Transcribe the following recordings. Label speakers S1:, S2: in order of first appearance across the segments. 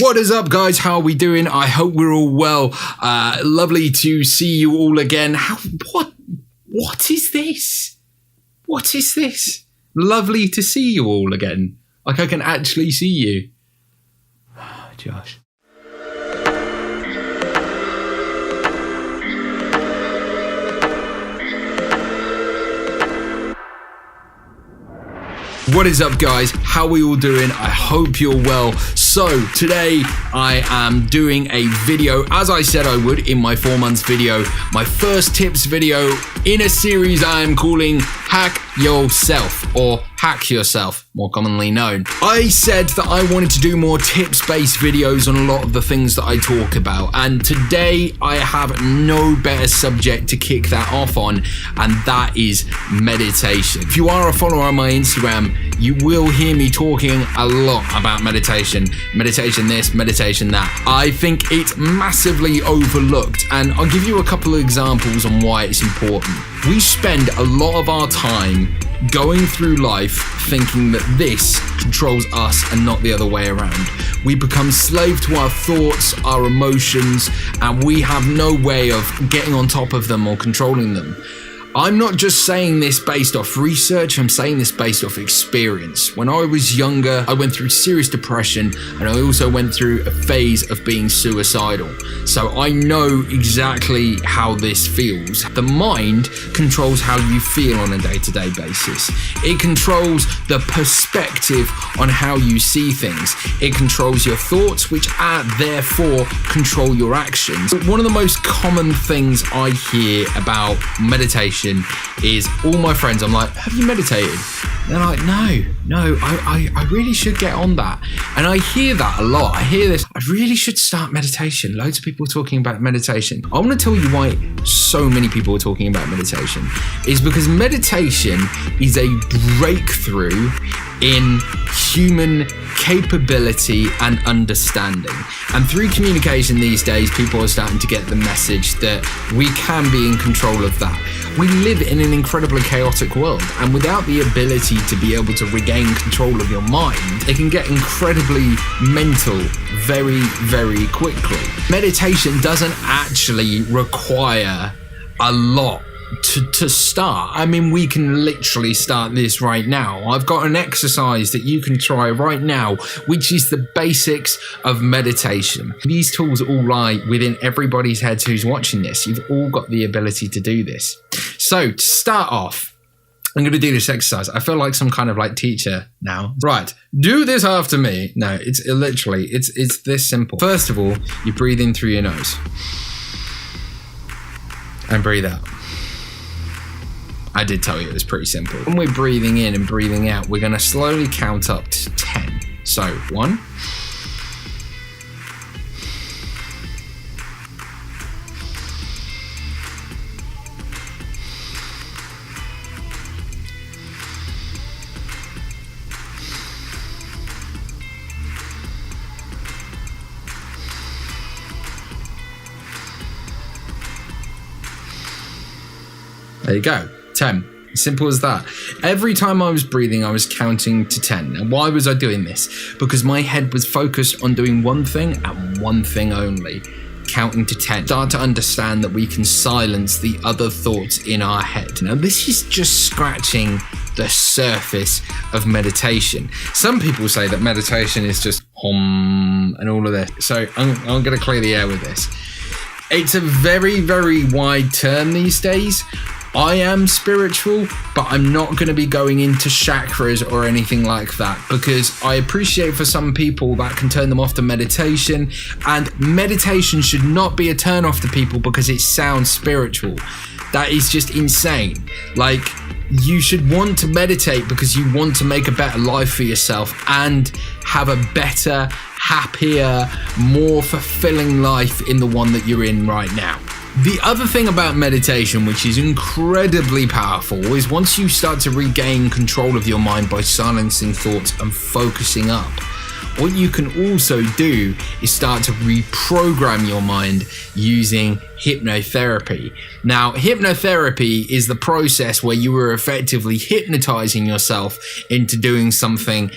S1: What is up, guys? How are we doing? I hope we're all well. Lovely to see you all again. What is this? What is this? Lovely to see you all again. Like I can actually see you. Josh. What is up, guys? How are we all doing? I hope you're well. So today I am doing a video, as I said I would in my 4 months video, my first tips video in a series I am calling Hack Yourself, or Hack Yourself, more commonly known. I said that I wanted to do more tips-based videos on a lot of the things that I talk about, and today I have no better subject to kick that off on, and that is meditation. If you are a follower on my Instagram, you will hear me talking a lot about meditation. Meditation this, meditation that. I think it's massively overlooked, and I'll give you a couple of examples on why it's important. We spend a lot of our time going through life thinking that this controls us and not the other way around. We become slave to our thoughts, our emotions, and we have no way of getting on top of them or controlling them. I'm not just saying this based off research, I'm saying this based off experience. When I was younger, I went through serious depression, and I also went through a phase of being suicidal. So I know exactly how this feels. The mind controls how you feel on a day-to-day basis. It controls the perspective on how you see things. It controls your thoughts, which therefore control your actions. One of the most common things I hear about meditation is all my friends, I'm like, have you meditated? They're like, no, I really should get on that. And I hear that a lot. I hear this, I really should start meditation. Loads of people talking about meditation. I want to tell you why so many people are talking about meditation. Is because meditation is a breakthrough in human capability and understanding. And through communication these days, people are starting to get the message that we can be in control of that. We live in an incredibly chaotic world, and without the ability to be able to regain control of your mind, it can get incredibly mental very, very quickly. Meditation doesn't actually require a lot to start. I mean, we can literally start this right now. I've got an exercise that you can try right now, which is the basics of meditation. These tools all lie within everybody's heads who's watching this. You've all got the ability to do this. So to start off, I'm going to do this exercise. I feel like some kind of like teacher now. Right, do this after me. No, it's literally, it's this simple. First of all, you breathe in through your nose and breathe out. I did tell you it was pretty simple. When we're breathing in and breathing out, we're going to slowly count up to 10. So 1, 2. There you go. 10. Simple as that. Every time I was breathing, I was counting to 10. Now, why was I doing this? Because my head was focused on doing one thing and one thing only. Counting to 10. Start to understand that we can silence the other thoughts in our head. Now, this is just scratching the surface of meditation. Some people say that meditation is just hum and all of this. So I'm going to clear the air with this. It's a very, very wide term these days. I am spiritual, but I'm not going to be going into chakras or anything like that, because I appreciate for some people that can turn them off to meditation, and meditation should not be a turn off to people because it sounds spiritual. That is just insane. Like, you should want to meditate because you want to make a better life for yourself and have a better, happier, more fulfilling life in the one that you're in right now. The other thing about meditation, which is incredibly powerful, is once you start to regain control of your mind by silencing thoughts and focusing up, what you can also do is start to reprogram your mind using hypnotherapy. Now, hypnotherapy is the process where you are effectively hypnotizing yourself into doing something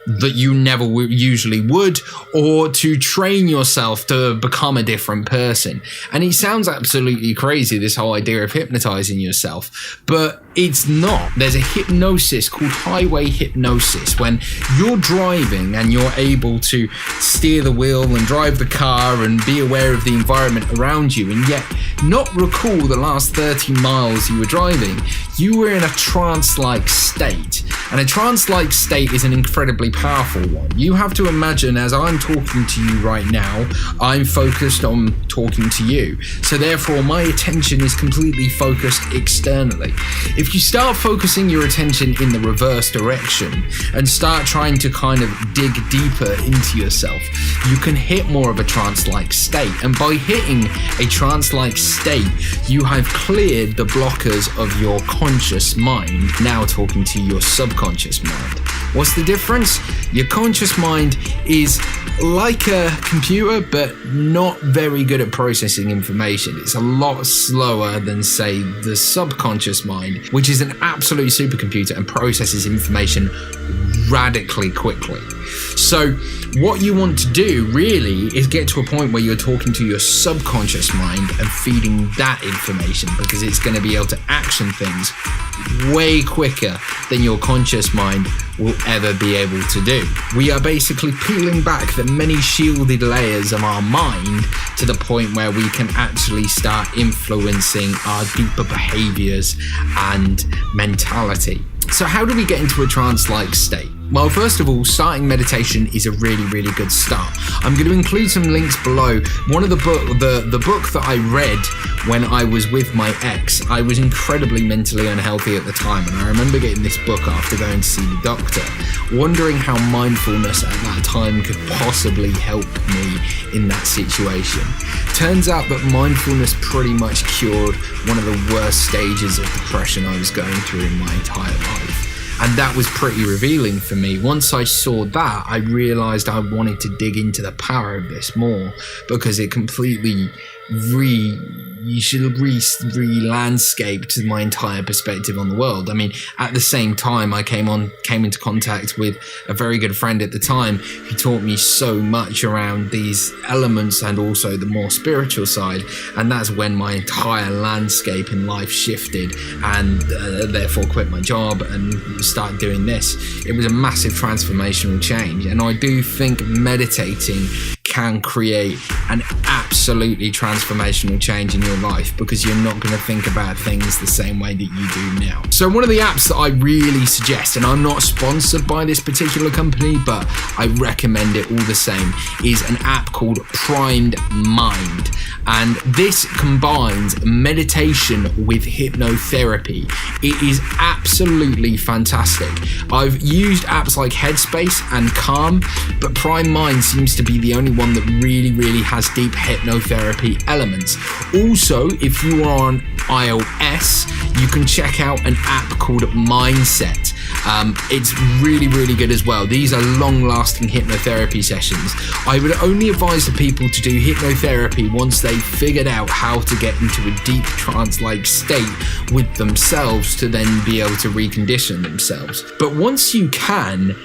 S1: that you never usually would, or to train yourself to become a different person. And it sounds absolutely crazy, this whole idea of hypnotizing yourself, but it's not. There's a hypnosis called highway hypnosis, when you're driving and you're able to steer the wheel and drive the car and be aware of the environment around you, and yet not recall the last 30 miles you were driving. You were in a trance-like state, and a trance-like state is an incredibly powerful one. You have to imagine, as I'm talking to you right now, I'm focused on talking to you, so therefore my attention is completely focused externally. If you start focusing your attention in the reverse direction and start trying to kind of dig deeper into yourself, you can hit more of a trance-like state, and by hitting a trance-like state, you have cleared the blockers of your conscious mind, now talking to your subconscious mind. What's the difference? Your conscious mind is like a computer, but not very good at processing information. It's a lot slower than, say, the subconscious mind, which is an absolute supercomputer and processes information radically quickly. So what you want to do really is get to a point where you're talking to your subconscious mind and feeding that information, because it's going to be able to action things way quicker than your conscious mind will ever be able to do. We are basically peeling back the many shielded layers of our mind to the point where we can actually start influencing our deeper behaviors and mentality. So how do we get into a trance-like state? Well, first of all, starting meditation is a really, really good start. I'm going to include some links below. One of the book that I read when I was with my ex, I was incredibly mentally unhealthy at the time, and I remember getting this book after going to see the doctor, wondering how mindfulness at that time could possibly help me in that situation. Turns out that mindfulness pretty much cured one of the worst stages of depression I was going through in my entire life. And that was pretty revealing for me. Once I saw that, I realized I wanted to dig into the power of this more, because it completely re-landscaped my entire perspective on the world. I mean, at the same time, I came into contact with a very good friend at the time who taught me so much around these elements and also the more spiritual side, and that's when my entire landscape in life shifted, and therefore quit my job and started doing this. It was a massive transformational change, and I do think meditating can create an absolutely transformational change in your life, because you're not going to think about things the same way that you do now. So one of the apps that I really suggest, and I'm not sponsored by this particular company, but I recommend it all the same, is an app called Primed Mind. And this combines meditation with hypnotherapy. It is absolutely fantastic. I've used apps like Headspace and Calm, but Primed Mind seems to be the only one that really has deep hypnotherapy elements. Also, if you are on iOS, you can check out an app called Mindset. It's really good as well. These are long-lasting hypnotherapy sessions. I would only advise the people to do hypnotherapy once they've figured out how to get into a deep trance-like state with themselves to then be able to recondition themselves. But once you can,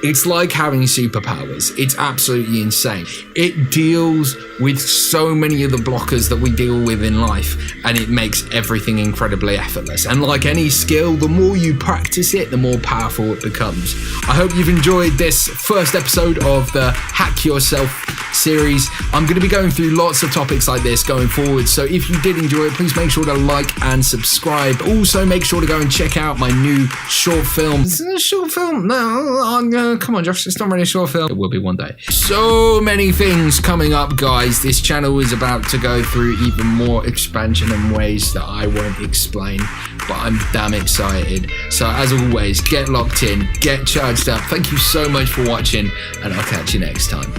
S1: it's like having superpowers. It's absolutely insane. It deals with so many of the blockers that we deal with in life, and it makes everything incredibly effortless. And like any skill, the more you practice it, the more powerful it becomes. I hope you've enjoyed this first episode of the Hack Yourself series. I'm going to be going through lots of topics like this going forward, so if you did enjoy it, please make sure to like and subscribe. Also, make sure to go and check out my new short film. Is it a short film? No, come on, Josh, it's not really a short film. It will be one day. So many things coming up, guys. This channel is about to go through even more expansion in ways that I won't explain, but I'm damn excited. So as always, get locked in, get charged up. Thank you so much for watching, and I'll catch you next time.